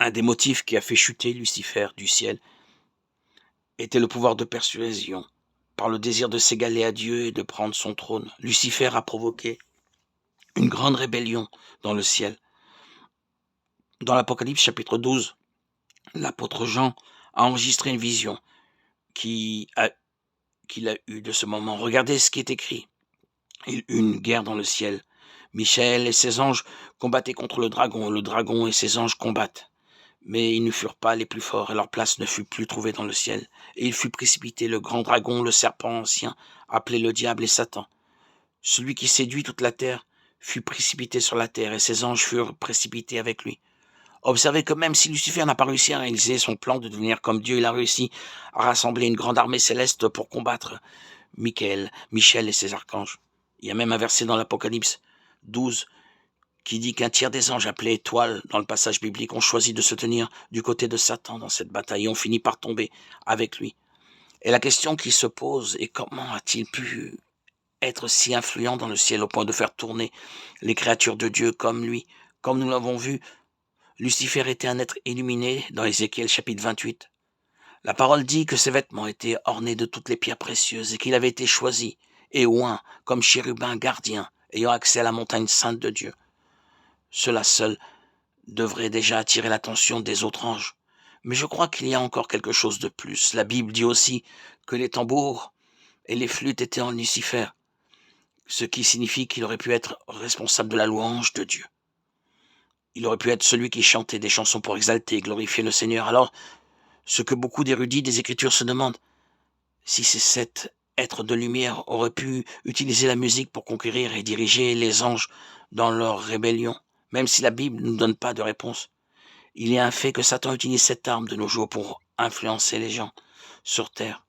Un des motifs qui a fait chuter Lucifer du ciel était le pouvoir de persuasion. Par le désir de s'égaler à Dieu et de prendre son trône, Lucifer a provoqué une grande rébellion dans le ciel. Dans l'Apocalypse chapitre 12, l'apôtre Jean a enregistré une vision qu'il a eue de ce moment. Regardez ce qui est écrit. Il y eut une guerre dans le ciel. Michael et ses anges combattaient contre le dragon et ses anges combattent. Mais ils ne furent pas les plus forts, et leur place ne fut plus trouvée dans le ciel. Et il fut précipité, le grand dragon, le serpent ancien, appelé le diable et Satan. Celui qui séduit toute la terre fut précipité sur la terre, et ses anges furent précipités avec lui. Observez que même si Lucifer n'a pas réussi à réaliser son plan de devenir comme Dieu, il a réussi à rassembler une grande armée céleste pour combattre Michel et ses archanges. Il y a même un verset dans l'Apocalypse 12 qui dit qu'un tiers des anges appelés étoiles dans le passage biblique ont choisi de se tenir du côté de Satan dans cette bataille et ont fini par tomber avec lui. Et la question qui se pose est comment a-t-il pu être si influent dans le ciel au point de faire tourner les créatures de Dieu comme lui? Comme nous l'avons vu, Lucifer était un être illuminé dans Ézéchiel chapitre 28. La parole dit que ses vêtements étaient ornés de toutes les pierres précieuses et qu'il avait été choisi et oint comme chérubin gardien ayant accès à la montagne sainte de Dieu. Cela seul devrait déjà attirer l'attention des autres anges. Mais je crois qu'il y a encore quelque chose de plus. La Bible dit aussi que les tambours et les flûtes étaient en Lucifer, ce qui signifie qu'il aurait pu être responsable de la louange de Dieu. Il aurait pu être celui qui chantait des chansons pour exalter et glorifier le Seigneur. Alors, ce que beaucoup d'érudits des Écritures se demandent, si cet être de lumière aurait pu utiliser la musique pour conquérir et diriger les anges dans leur rébellion, même si la Bible ne nous donne pas de réponse. Il est un fait que Satan utilise cette arme de nos jours pour influencer les gens sur Terre.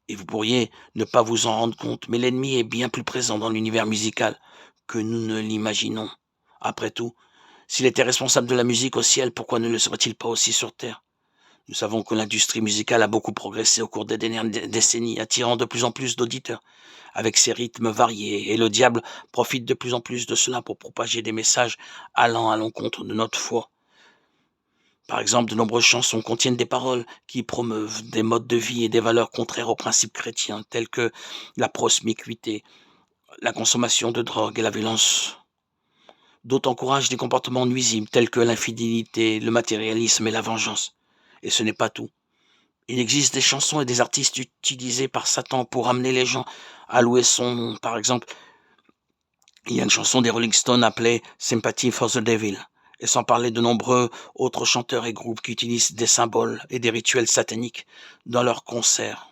Et vous pourriez ne pas vous en rendre compte, mais l'ennemi est bien plus présent dans l'univers musical que nous ne l'imaginons. Après tout, s'il était responsable de la musique au ciel, pourquoi ne le serait-il pas aussi sur Terre? Nous savons que l'industrie musicale a beaucoup progressé au cours des dernières décennies, attirant de plus en plus d'auditeurs, avec ses rythmes variés, et le diable profite de plus en plus de cela pour propager des messages allant à l'encontre de notre foi. Par exemple, de nombreuses chansons contiennent des paroles qui promeuvent des modes de vie et des valeurs contraires aux principes chrétiens, tels que la promiscuité, la consommation de drogue et la violence. D'autres encouragent des comportements nuisibles, tels que l'infidélité, le matérialisme et la vengeance. Et ce n'est pas tout. Il existe des chansons et des artistes utilisés par Satan pour amener les gens à louer son nom. Par exemple, il y a une chanson des Rolling Stones appelée Sympathy for the Devil. Et sans parler de nombreux autres chanteurs et groupes qui utilisent des symboles et des rituels sataniques dans leurs concerts.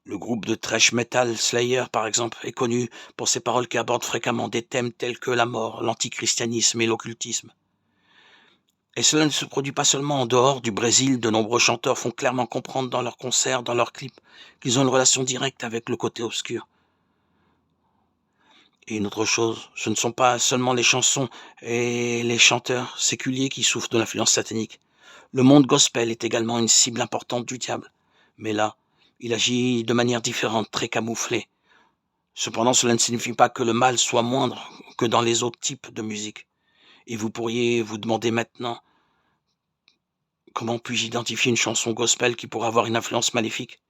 Le groupe de thrash metal Slayer, par exemple, est connu pour ses paroles qui abordent fréquemment des thèmes tels que la mort, l'antichristianisme et l'occultisme. Et cela ne se produit pas seulement en dehors du Brésil, de nombreux chanteurs font clairement comprendre dans leurs concerts, dans leurs clips, qu'ils ont une relation directe avec le côté obscur. Et une autre chose, ce ne sont pas seulement les chansons et les chanteurs séculiers qui souffrent de l'influence satanique. Le monde gospel est également une cible importante du diable. Mais là, il agit de manière différente, très camouflée. Cependant, cela ne signifie pas que le mal soit moindre que dans les autres types de musique. Et vous pourriez vous demander maintenant, comment puis-je identifier une chanson gospel qui pourrait avoir une influence maléfique?